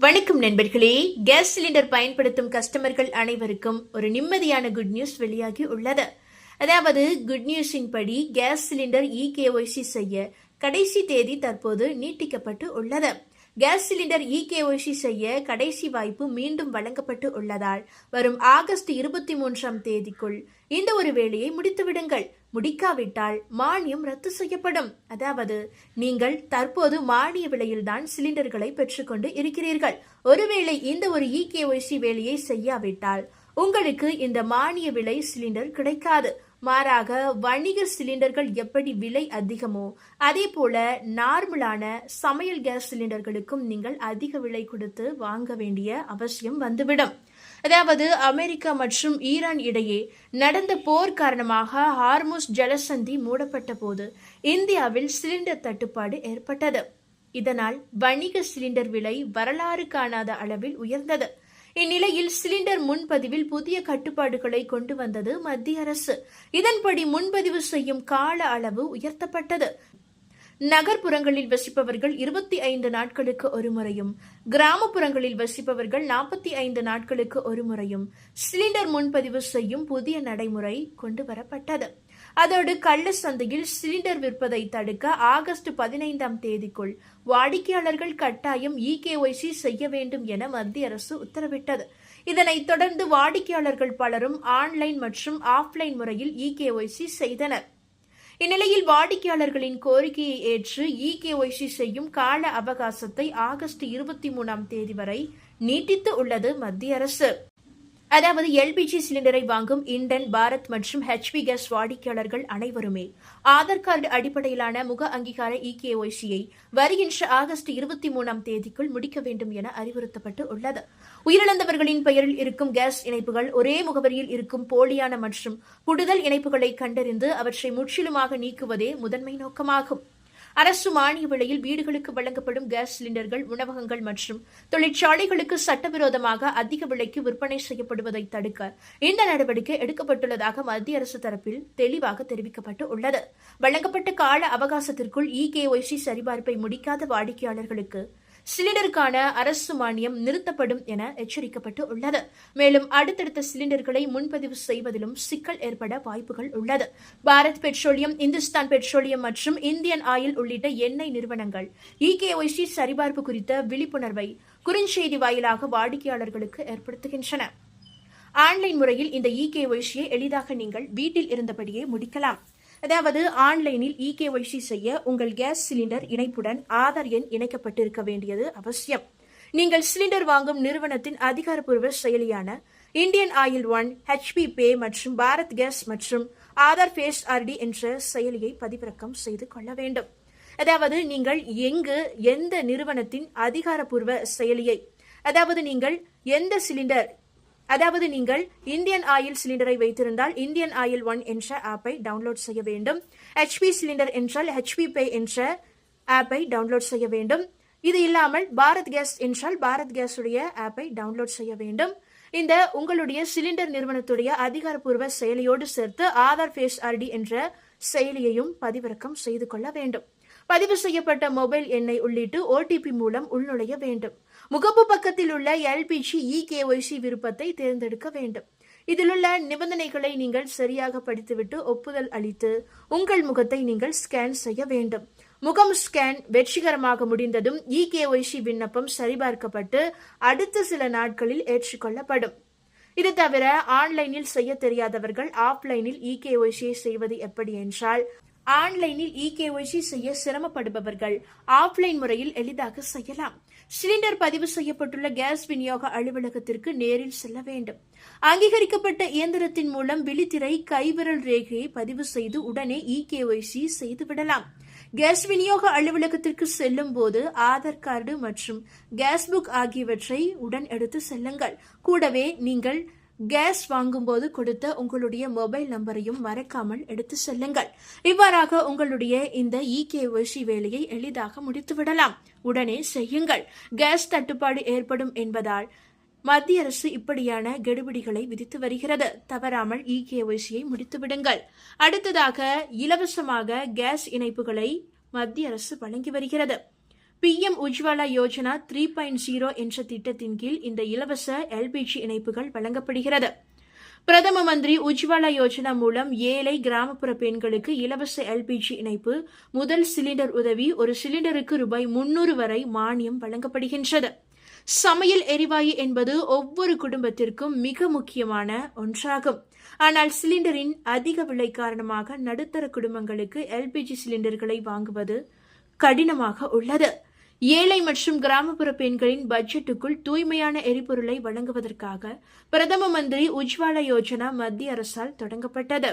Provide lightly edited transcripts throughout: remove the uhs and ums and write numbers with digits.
வணக்கம் நண்பர்களே. Gas cylinder பயன்படுத்தும் கஸ்டமர்கள் அனைவருக்கும் ஒரு நிம்மதியான குட் நியூஸ் வெளியாகி உள்ளது. அதாவது குட் நியூஸின் படி கேஸ் சிலிண்டர் இகேஒய்சி செய்ய கடைசி தேதி தற்போது நீட்டிக்கப்பட்டு உள்ளது. கேஸ் சிலிண்டர் இகேஒய்சி செய்ய கடைசி வாய்ப்பு மீண்டும் வழங்கப்பட்டு உள்ளதால் வரும் ஆகஸ்ட் 23ஆம் தேதிக்குள் இந்த ஒரு வேலையை முடித்துவிடுங்கள். முடிக்காவிட்டால் மானியம் ரத்து செய்யப்படும். அதாவது நீங்கள் தற்போது மானிய விலையில்தான் சிலிண்டர்களை பெற்றுக்கொண்டு இருக்கிறீர்கள். ஒருவேளை இந்த ஒரு இகேஒய்சி வேலையை செய்யாவிட்டால் உங்களுக்கு இந்த மானிய விலை சிலிண்டர் கிடைக்காது. மாறாக வணிக சிலிண்டர்கள் எப்படி விலை அதிகமோ அதே போல நார்மலான சமையல் கேஸ் சிலிண்டர்களுக்கும் நீங்கள் அதிக விலை கொடுத்து வாங்க வேண்டிய அவசியம் வந்துவிடும். அதாவது அமெரிக்கா மற்றும் ஈரான் இடையே நடந்த போர் காரணமாக ஹார்முஸ் ஜலசந்தி மூடப்பட்ட போது இந்தியாவில் சிலிண்டர் தட்டுப்பாடு ஏற்பட்டது. இதனால் வணிக சிலிண்டர் விலை வரலாறு காணாத அளவில் உயர்ந்தது. இந்நிலையில் சிலிண்டர் முன்பதிவில் புதிய கட்டுப்பாடுகளை கொண்டு வந்தது மத்திய அரசு. இதன்படி முன்பதிவு செய்யும் கால அளவு உயர்த்தப்பட்டது. நகர்ப்புறங்களில் வசிப்பவர்கள் 25 நாட்களுக்கு ஒரு முறையும், கிராமப்புறங்களில் வசிப்பவர்கள் 45 நாட்களுக்கு ஒரு முறையும் சிலிண்டர் முன்பதிவு செய்யும் புதிய நடைமுறை கொண்டு வரப்பட்டது. அதோடு கள்ள சந்தையில் சிலிண்டர் விற்பதை தடுக்க ஆகஸ்ட் 15ஆம் தேதிக்குள் வாடிக்கையாளர்கள் கட்டாயம் இகேஒய்சி செய்ய வேண்டும் என மத்திய அரசு உத்தரவிட்டது. இதனைத் தொடர்ந்து வாடிக்கையாளர்கள் பலரும் ஆன்லைன் மற்றும் ஆஃப்லைன் முறையில் இகேஒய்சி செய்தனர். இந்நிலையில் வாடிக்கையாளர்களின் கோரிக்கையை ஏற்று இகேஒய்சி செய்யும் கால அவகாசத்தை ஆகஸ்ட் 23ஆம் தேதி வரை நீட்டித்து உள்ளது மத்திய அரசு. அதாவது எல்பிஜி சிலிண்டரை வாங்கும் இண்டன், பாரத் மற்றும் ஹெச்பி கேஸ் வாடிக்கையாளர்கள் அனைவருமே ஆதார் கார்டு அடிப்படையிலான முக அங்கீகார இகேஒய்சியை வருகின்ற ஆகஸ்ட் 23ஆம் தேதிக்குள் முடிக்க வேண்டும் என அறிவுறுத்தப்பட்டு உள்ளது. உயிரிழந்தவர்களின் பெயரில் இருக்கும் கேஸ் இணைப்புகள், ஒரே முகவரியில் இருக்கும் போலியான மற்றும் புடுதல் இணைப்புகளை கண்டறிந்து அவற்றை முற்றிலுமாக நீக்குவதே முதன்மை நோக்கமாகும். அரசு மானிய விலையில் வீடுகளுக்கு வழங்கப்படும் கேஸ் சிலிண்டர்கள், உணவகங்கள் மற்றும் தொழிற்சாலைகளுக்கு சட்டவிரோதமாக அதிக விலைக்கு விற்பனை செய்யப்படுவதை தடுக்க இந்த நடவடிக்கை எடுக்கப்பட்டுள்ளதாக மத்திய அரசு தரப்பில் தெளிவாக தெரிவிக்கப்பட்டு உள்ளது. வழங்கப்பட்ட கால அவகாசத்திற்குள் இகேஒய்சி சரிபார்ப்பை முடிக்காத வாடிக்கையாளர்களுக்கு சிலிண்டருக்கான அரசு மானியம் நிறுத்தப்படும் என எச்சரிக்கப்பட்டு உள்ளது. மேலும் அடுத்தடுத்த சிலிண்டர்களை முன்பதிவு செய்வதிலும் சிக்கல் ஏற்பட வாய்ப்புகள் உள்ளது. பாரத் பெட்ரோலியம், இந்துஸ்தான் பெட்ரோலியம் மற்றும் இந்தியன் ஆயில் உள்ளிட்ட எண்ணெய் நிறுவனங்கள் இகேஒய்சி சரிபார்ப்பு குறித்த விழிப்புணர்வை குறுஞ்செய்தி வாயிலாக வாடிக்கையாளர்களுக்கு ஏற்படுத்துகின்றன. ஆன்லைன் முறையில் இந்த இகேஒய்சியை எளிதாக நீங்கள் வீட்டில் இருந்தபடியே முடிக்கலாம். அதாவது ஆன்லைனில் இகேஒய்சி செய்ய உங்கள் கேஸ் சிலிண்டர் இணைப்புடன் ஆதார் எண் இணைக்கப்பட்டிருக்க வேண்டியது அவசியம். நீங்கள் சிலிண்டர் வாங்கும் நிறுவனத்தின் அதிகாரப்பூர்வ செயலியான இந்தியன் ஆயில் ஒன், ஹெச்பி பே மற்றும் பாரத் கேஸ் மற்றும் ஆதார் ஃபேஸ் ஆர்டி என்ற செயலியை பதிவிறக்கம் செய்து கொள்ள வேண்டும். அதாவது நீங்கள் எந்த நிறுவனத்தின் அதிகாரப்பூர்வ செயலியை, அதாவது நீங்கள் இந்தியன் ஆயில் சிலிண்டரை வைத்திருந்தால் இந்தியன் ஆயில் ஒன் என்ற ஆப்பை டவுன்லோட் செய்ய வேண்டும். ஹெச்பி சிலிண்டர் என்றால் ஹெச்பி பே என்ற ஆப்பை டவுன்லோட் செய்ய வேண்டும். இது இல்லாமல் பாரத் கேஸ் என்றால் பாரத் கேஸ் உடைய ஆப்பை டவுன்லோட் செய்ய வேண்டும். இந்த உங்களுடைய சிலிண்டர் நிறுவனத்துடைய அதிகாரப்பூர்வ செயலியோடு சேர்த்து ஆதார் ஃபேஸ் ஆர்டி என்ற செயலியையும் பதிவிறக்கம் செய்து கொள்ள வேண்டும். பதிவு செய்யப்பட்ட மொபைல் எண்ணை உள்ளிட்டு ஓடிபி மூலம் உள்நுழைய வேண்டும். முகப்பு பக்கத்தில் உள்ள எல்பிஜி இகேஒய்சி விருப்பத்தை தேர்ந்தெடுக்க வேண்டும். இதிலுள்ள நிபந்தனைகளை நீங்கள் சரியாக படித்துவிட்டு ஒப்புதல் அளித்து உங்கள் முகத்தை நீங்கள் ஸ்கேன் செய்ய வேண்டும். முகம் ஸ்கேன் வெற்றிகரமாக முடிந்ததும் இகேஒய்சி விண்ணப்பம் சரிபார்க்கப்பட்டு அடுத்த சில நாட்களில் ஏற்றுக்கொள்ளப்படும். இது தவிர ஆன்லைனில் செய்ய தெரியாதவர்கள் ஆஃப்லைனில் இகேஒய்சியை செய்வது எப்படி என்றால், ஆன்லைனில் இகேஒய்சி செய்ய சிரமப்படுபவர்கள் ஆஃப்லைன் முறையில் எளிதாக செய்யலாம். சிலிண்டர் பதிவு செய்யப்பட்டுள்ள கேஸ் விநியோக அலுவலகத்திற்கு நேரில் செல்ல வேண்டும். அங்கீகரிக்கப்பட்ட இயந்திரத்தின் மூலம் விழித்திரை, கைவிரல் ரேகையை பதிவு செய்து உடனே இகேஒய்சி செய்துவிடலாம். கேஸ் விநியோக அலுவலகத்திற்கு செல்லும் போது ஆதார் கார்டு மற்றும் கேஸ் புக் ஆகியவற்றை உடன் எடுத்து செல்லுங்கள். கூடவே நீங்கள் கேஸ் வாங்கும்போது கொடுத்த உங்களுடைய மொபைல் நம்பரையும் மறக்காமல் எடுத்து செல்லுங்கள். இவ்வாறாக உங்களுடைய இந்த இகேஒய்சி வேலையை எளிதாக முடித்துவிடலாம். உடனே செய்யுங்கள். கேஸ் தட்டுப்பாடு ஏற்படும் என்பதால் மத்திய அரசு இப்படியான கெடுபிடிகளை விதித்து வருகிறது. தவறாமல் இகேஒய்சியை முடித்துவிடுங்கள். அடுத்ததாக இலவசமாக கேஸ் இணைப்புகளை மத்திய அரசு வழங்கி வருகிறது. PM உஜ்வாலா யோஜனா 3.0 என்ற திட்டத்தின் கீழ் இந்த இலவச LPG இணைப்புகள் வழங்கப்படுகிறது. பிரதம மந்திரி உஜ்வாலா யோஜனா மூலம் ஏழை கிராமப்புற பெண்களுக்கு இலவச LPG இணைப்பு, முதல் சிலிண்டர் உதவி, ஒரு சிலிண்டருக்கு ₹300 வரை மானியம் வழங்கப்படுகின்றது. சமையல் எரிவாயு என்பது ஒவ்வொரு குடும்பத்திற்கும் மிக முக்கியமான ஒன்றாகும். ஆனால் சிலிண்டரின் அதிக விலை காரணமாக நடுத்தர குடும்பங்களுக்கு LPG சிலிண்டர்களை வாங்குவது கடினமாக உள்ளது. ஏழை மற்றும் கிராமப்புற பெண்களின் பட்ஜெட்டுக்குள் தூய்மையான எரிபொருளை வழங்குவதற்காக பிரதம மந்திரி உஜ்வாலா யோஜனா மத்திய அரசால் தொடங்கப்பட்டது.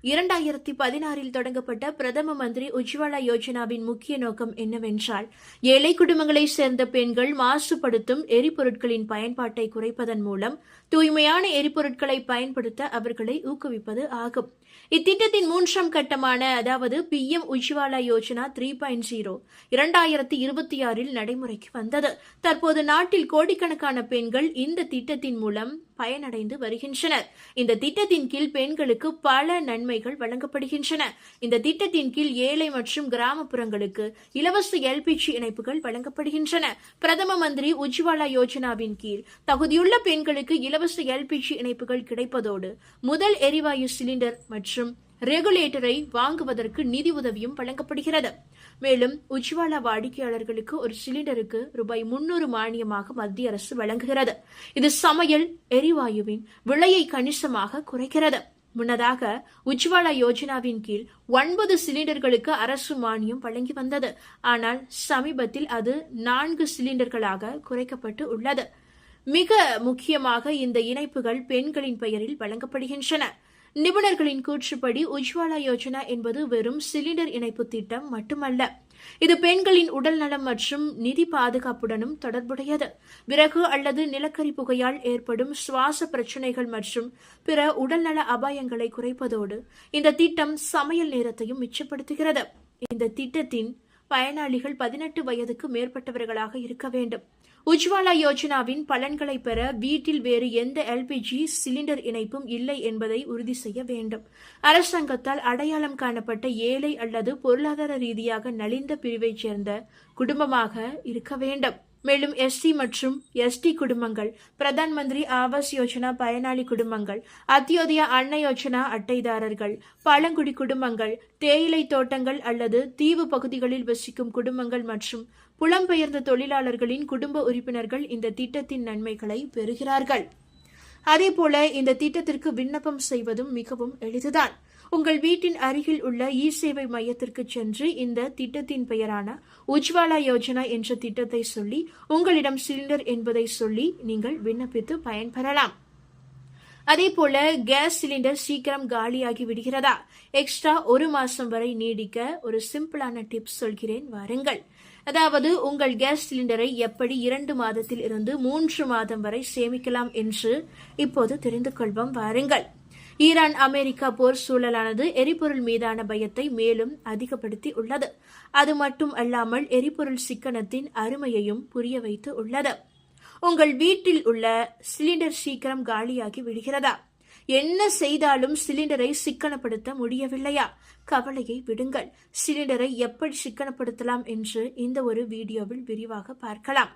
2016 தொடங்கப்பட்ட பிரதம மந்திரி உஜ்வாலா யோஜனாவின் முக்கிய நோக்கம் என்னவென்றால், ஏழை குடும்பங்களைச் சேர்ந்த பெண்கள் மாசுபடுத்தும் எரிபொருட்களின் பயன்பாட்டை குறைப்பதன் மூலம் தூய்மையான எரிபொருட்களை பயன்படுத்த அவர்களை ஊக்குவிப்பது ஆகும். இத்திட்டத்தின் 3ஆம் கட்டமான அதாவது PM உஜ்வாலா யோஜனா 3.0 2026 நடைமுறைக்கு வந்தது. தற்போது நாட்டில் கோடிக்கணக்கான பெண்கள் இந்த திட்டத்தின் மூலம் பயனடைந்து வருகின்றனர். இந்த திட்டத்தின் கீழ் பெண்களுக்கு பல நன்மைகள் வழங்கப்படுகின்றன. இந்த திட்டத்தின் கீழ் ஏழை மற்றும் கிராமப்புறங்களுக்கு இலவச LPG இணைப்புகள் வழங்கப்படுகின்றன. பிரதம மந்திரி உஜ்வாலா யோஜனாவின் கீழ் தகுதியுள்ள பெண்களுக்கு இலவச LPG இணைப்புகள் கிடைப்பதோடு முதல் எரிவாயு சிலிண்டர் மற்றும் ரெகுலேட்டரை வாங்குவதற்கு நிதி உதவியும் வழங்கப்படுகிறது. மேலும் உஜ்வாலா வாடிக்கையாளர்களுக்கு ஒரு சிலிண்டருக்கு ₹300 மானியமாக மத்திய அரசு வழங்குகிறது. இது சமையல் எரிவாயுவின் விலையை கணிசமாக குறைக்கிறது. முன்னதாக உஜ்வாலா யோஜனாவின் கீழ் 9 சிலிண்டர்களுக்கு அரசு மானியம் வழங்கி வந்தது. ஆனால் சமீபத்தில் அது 4 சிலிண்டர்களாக குறைக்கப்பட்டு உள்ளது. மிக முக்கியமாக இந்த இணைப்புகள் பெண்களின் பெயரில் வழங்கப்படுகின்றன. நிபுணர்களின் கூற்றுப்படி உஜ்வாலா யோஜனா என்பது வெறும் சிலிண்டர் இணைப்பு திட்டம் மட்டுமல்ல. இது பெண்களின் உடல் நலம் மற்றும் நிதி பாதுகாப்புடனும் தொடர்புடையது. விறகு அல்லது நிலக்கரி புகையால் ஏற்படும் சுவாச பிரச்சினைகள் மற்றும் பிற உடல்நல அபாயங்களை குறைப்பதோடு இந்த திட்டம் சமையல் நேரத்தையும் மிச்சப்படுத்துகிறது. இந்த திட்டத்தின் பயனாளிகள் 18 வயதுக்கு மேற்பட்டவர்களாக இருக்க வேண்டும். உஜ்வாலா யோஜனாவின் பலன்களை பெற வீட்டில் வேறு எந்த LPG சிலிண்டர் இணைப்பும் இல்லை என்பதை உறுதி செய்ய வேண்டும். அரசாங்கத்தால் அடையாளம் காணப்பட்ட ஏழை அல்லது பொருளாதார ரீதியாக நலிந்த பிரிவைச் சேர்ந்த குடும்பமாக இருக்க வேண்டும். மேலும் SC மற்றும் ST குடும்பங்கள், பிரதான் மந்திரி ஆவாஸ் யோஜனா பயனாளி குடும்பங்கள், அத்தியோதயா அன்ன யோஜனா அட்டைதாரர்கள், பழங்குடி குடும்பங்கள், தேயிலை தோட்டங்கள் அல்லது தீவு பகுதிகளில் வசிக்கும் குடும்பங்கள் மற்றும் புலம்பெயர்ந்த தொழிலாளர்களின் குடும்ப உறுப்பினர்கள் இந்த திட்டத்தின் நன்மைகளை பெறுகிறார்கள். அதேபோல இந்த திட்டத்திற்கு விண்ணப்பம் செய்வதும் மிகவும் எளிதுதான். உங்கள் வீட்டின் அருகில் உள்ள சேவை மையத்திற்கு சென்று இந்த திட்டத்தின் பெயரான உஜ்வாலா யோஜனா என்ற திட்டத்தை சொல்லி உங்களிடம் சிலிண்டர் என்பதை சொல்லி நீங்கள் விண்ணப்பித்து பயன்பெறலாம். அதேபோல கேஸ் சிலிண்டர் சீக்கிரம் காலியாகி விடுகிறதா? எக்ஸ்ட்ரா 1 மாசம் வரை நீடிக்க ஒரு சிம்பிளான டிப்ஸ் சொல்கிறேன், வாருங்கள். அதாவது உங்கள் கேஸ் சிலிண்டரை எப்படி 2 மாதத்தில் இருந்து 3 மாதம் வரை சேமிக்கலாம் என்று இப்போது தெரிந்து கொள்வோம், வாருங்கள். ஈரான் அமெரிக்கா போர் சூழலானது எரிபொருள் மீதான பயத்தை மேலும் அதிகப்படுத்தி உள்ளது. அது மட்டும் அல்லாமல் எரிபொருள் சிக்கனத்தின் அருமையையும் புரிய வைத்து உள்ளது. உங்கள் வீட்டில் உள்ள சிலிண்டர் சீக்கிரம் காலியாகி விடுகிறதா? என்ன செய்தாலும் சிலிண்டரை சிக்கனப்படுத்த முடியவில்லையா? கவலையை விடுங்கள். சிலிண்டரை எப்படி சிக்கனப்படுத்தலாம் என்று இந்த ஒரு வீடியோவில் விரிவாக பார்க்கலாம்.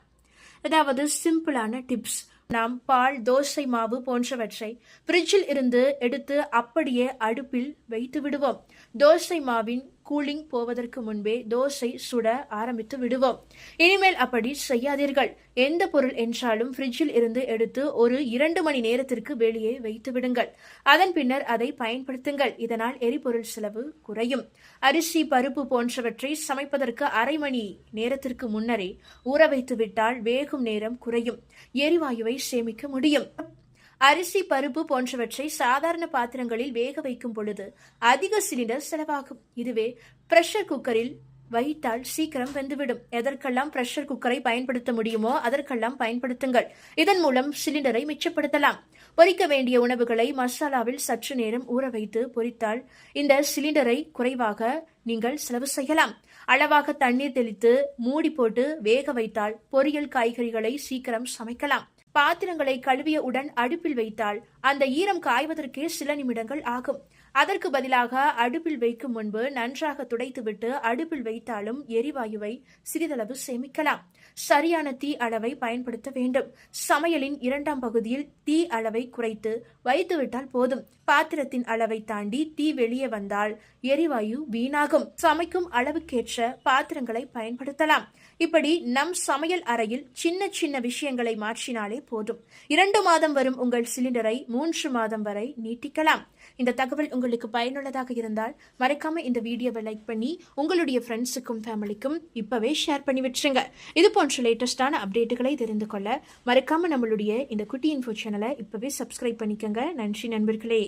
அதாவது சிம்பிளான டிப்ஸ். நாம் பால், தோசை மாவு போன்றவற்றை ஃப்ரிட்ஜில் இருந்து எடுத்து அப்படியே அடுப்பில் வைத்து விடுவோம். தோசை மாவின் கூலிங் போவதற்கு முன்பே தோசை சுட ஆரம்பித்து விடுவோம். இனிமேல் அப்படி செய்யாதீர்கள். எந்த பொருள் என்றாலும் ஃப்ரிட்ஜில் இருந்து எடுத்து ஒரு 2 மணி நேரத்திற்கு வெளியே வைத்து விடுங்கள். அதன் பின்னர் அதை பயன்படுத்துங்கள். இதனால் எரிபொருள் செலவு குறையும். அரிசி, பருப்பு போன்றவற்றை சமைப்பதற்கு 1/2 மணி நேரத்திற்கு முன்னரே ஊற வைத்து விட்டால் வேகும் நேரம் குறையும். எரிவாயுவை சேமிக்க முடியும். அரிசி, பருப்பு போன்றவற்றை சாதாரண பாத்திரங்களில் வேக வைக்கும் பொழுது அதிக சிலிண்டர் செலவாகும். இதுவே பிரஷர் குக்கரில் வைத்தால் சீக்கிரம் வெந்துவிடும். எதற்கெல்லாம் பிரஷர் குக்கரை பயன்படுத்த முடியுமோ அதற்கெல்லாம் பயன்படுத்துங்கள். இதன் மூலம் சிலிண்டரை மிச்சப்படுத்தலாம். பொரிக்க வேண்டிய உணவுகளை மசாலாவில் சற்று நேரம் ஊற வைத்து பொரித்தால் இந்த சிலிண்டரை குறைவாக நீங்கள் செலவு செய்யலாம். அளவாக தண்ணீர் தெளித்து மூடி போட்டு வேக வைத்தால் பொரியல் காய்கறிகளை சீக்கிரம் சமைக்கலாம். பாத்திரங்களை கழுவிய உடன் அடுப்பில் வைத்தால் அந்த ஈரம் காய்வதற்கே சில நிமிடங்கள் ஆகும். அதற்கு பதிலாக அடுப்பில் வைக்கும் முன்பு நன்றாக துடைத்துவிட்டு அடுப்பில் வைத்தாலும் எரிவாயுவை சிறிதளவு சேமிக்கலாம். சரியான தீ அளவை பயன்படுத்த வேண்டும். சமையலின் 2ஆம் பகுதியில் தீ அளவை குறைத்து வைத்துவிட்டால் போதும். பாத்திரத்தின் அளவை தாண்டி தீ வெளியே வந்தால் எரிவாயு வீணாகும். சமைக்கும் அளவுக்கேற்ற பாத்திரங்களை பயன்படுத்தலாம். இப்படி நம் சமையல் அறையில் சின்ன சின்ன விஷயங்களை மாற்றினாலே போதும். 2 மாதம் வரும் உங்கள் சிலிண்டரை 3 மாதம் வரை நீட்டிக்கலாம். இந்த தகவல் உங்களுக்கு பயனுள்ளதாக இருந்தால் மறக்காம இந்த வீடியோவை லைக் பண்ணி உங்களுடைய ஃப்ரெண்ட்ஸுக்கும் ஃபேமிலிக்கும் இப்பவே ஷேர் பண்ணி விட்டுருங்க. இது போன்ற லேட்டஸ்டான அப்டேட்டுகளை தெரிந்து கொள்ள மறக்காம நம்மளுடைய இந்த குட்டி இன்ஃபோ சேனலை இப்பவே சப்ஸ்கிரைப் பண்ணிக்கோங்க. நன்றி நண்பர்களே.